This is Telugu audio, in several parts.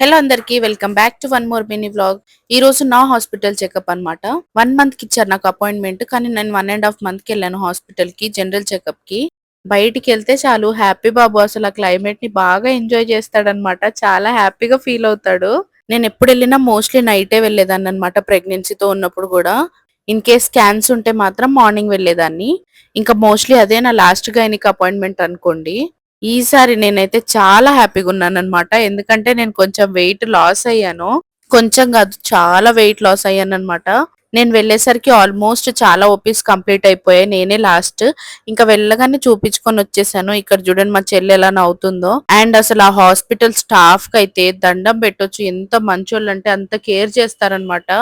హలో అందరికి welcome back to one more mini vlog. ఈ రోజు నా హాస్పిటల్ చెకప్ అన్నమాట. 1 మంత్ కి ఇచ్చారు నాకు అపాయింట్మెంట్. కానీ నేను 1.5 మంత్ కి వెళ్ళాను హాస్పిటల్ కి, జనరల్ చెకప్ కి. బయటికి వెళ్తే చాలు హ్యాపీ బాబు అసలు ఆ క్లైమేట్ ని బాగా ఎంజాయ్ చేస్తాడనమాట. చాలా హ్యాపీగా ఫీల్ అవుతాడు. నేను ఎప్పుడు వెళ్ళినా మోస్ట్లీ నైటే వెళ్ళేదాన్ని అనమాట, ప్రెగ్నెన్సీతో ఉన్నప్పుడు కూడా. ఇన్ కేస్ స్కాన్స్ ఉంటే మాత్రం మార్నింగ్ వెళ్ళేదాన్ని. ఇంకా మోస్ట్లీ అదే నా లాస్ట్ గైనిక్ అపాయింట్మెంట్ అనుకోండి. ఈసారి నేనైతే చాలా హ్యాపీగా ఉన్నానన్నమాట. ఎందుకంటే నేను కొంచెం వెయిట్ లాస్ అయ్యాను. కొంచెం కాదు, చాలా వెయిట్ లాస్ అయ్యానన్నమాట. నేను వెళ్ళేసరికి ఆల్మోస్ట్ చాలా ఓపీస్ కంప్లీట్ అయిపోయాయి. నేనే లాస్ట్. ఇంకా వెళ్ళగానే చూపించుకొని వచ్చేసాను. ఇక్కడ చూడండి మా చెల్లి ఎలా నవ్వుతుందో. అండ్ అసలు ఆ హాస్పిటల్ స్టాఫ్ కి అయితే దండం పెట్టొచ్చు. ఎంత మంచోళ్ళు అంటే అంత కేర్ చేస్తారనమాట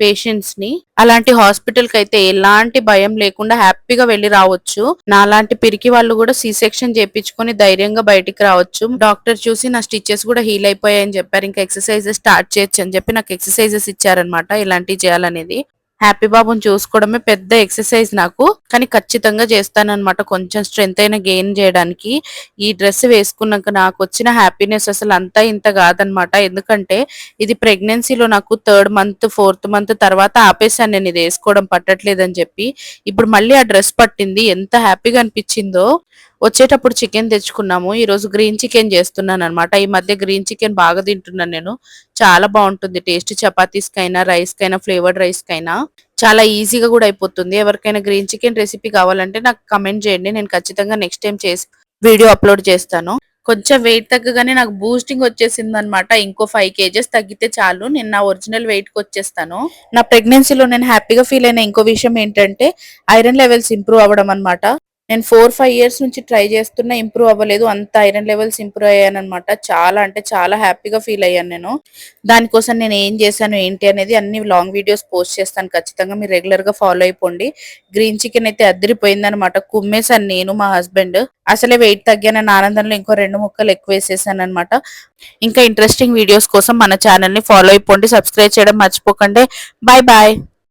పేషెంట్స్ ని. అలాంటి హాస్పిటల్ కి అయితే ఎలాంటి భయం లేకుండా హ్యాపీగా వెళ్లి రావచ్చు. నాలాంటి పిరికి వాళ్ళు కూడా సి సెక్షన్ చేపించుకొని ధైర్యంగా బయటికి రావచ్చు. డాక్టర్ చూసి నా స్టిచెస్ కూడా హీల్ అయిపోయాయని చెప్పారు. ఇంకా ఎక్సర్సైజెస్ స్టార్ట్ చేయొచ్చు అని చెప్పి నాకు ఎక్సర్సైజెస్ ఇచ్చారనమాట, ఇలాంటివి చేయాలనేది. హ్యాపీ బాబుని చూసుకోవడమే పెద్ద ఎక్సర్సైజ్ నాకు. కానీ ఖచ్చితంగా చేస్తానన్నమాట, కొంచెం స్ట్రెంత్ అయినా గెయిన్ చేయడానికి. ఈ డ్రెస్ వేసుకున్నాక నాకు వచ్చిన హ్యాపీనెస్ అసలు అంతా ఇంత కాదనమాట. ఎందుకంటే ఇది ప్రెగ్నెన్సీలో నాకు 3rd మంత్ 4th మంత్ తర్వాత ఆపేసాను నేను ఇది వేసుకోవడం పట్టట్లేదని చెప్పి. ఇప్పుడు మళ్ళీ ఆ డ్రెస్ పట్టింది, ఎంత హ్యాపీగా అనిపించిందో. వచ్చేటప్పుడు చికెన్ తెచ్చుకున్నాము. ఈ రోజు గ్రీన్ చికెన్ చేస్తున్నాను అనమాట. ఈ మధ్య గ్రీన్ చికెన్ బాగా తింటున్నాను నేను. చాలా బాగుంటుంది టేస్ట్, చపాతీస్ కైనా రైస్ కైనా ఫ్లేవర్డ్ రైస్ కైనా. చాలా ఈజీగా కూడా అయిపోతుంది. ఎవరికైనా గ్రీన్ చికెన్ రెసిపీ కావాలంటే నాకు కమెంట్ చేయండి, నేను ఖచ్చితంగా నెక్స్ట్ టైం చేసి వీడియో అప్లోడ్ చేస్తాను. కొంచెం వెయిట్ తగ్గగానే నాకు బూస్టింగ్ వచ్చేసింది అనమాట. ఇంకో 5 kgs తగ్గితే చాలు నేను నా ఒరిజినల్ వెయిట్ కి వచ్చేస్తాను. నా ప్రెగ్నెన్సీలో నేను హ్యాపీగా ఫీల్ అయిన ఇంకో విషయం ఏంటంటే ఐరన్ లెవెల్స్ ఇంప్రూవ్ అవ్వడం అనమాట. నేను 4-5 years నుంచి ట్రై చేస్తున్నా, ఇంప్రూవ్ అవ్వలేదు. అంత ఐరన్ లెవెల్స్ ఇంప్రూవ్ అయ్యాను అనమాట. చాలా అంటే చాలా హ్యాపీగా ఫీల్ అయ్యాను నేను. దానికోసం నేను ఏం చేశాను ఏంటి అనేది అన్ని లాంగ్ వీడియోస్ పోస్ట్ చేస్తాను. ఖచ్చితంగా మీరు రెగ్యులర్ గా ఫాలో అయిపోండి. గ్రీన్ చికెన్ అయితే అదిరిపోయింది అనమాట. కుమ్మేశాను నేను మా హస్బెండ్. అసలే వెయిట్ తగ్గానన్న ఆనందంలో ఇంకో 2 ముక్కలు ఎక్కువ వేసేసాను అనమాట. ఇంకా ఇంట్రెస్టింగ్ వీడియోస్ కోసం మన ఛానల్ ని ఫాలో అయిపోండి, సబ్స్క్రైబ్ చేయడం మర్చిపోకండి. Bye bye.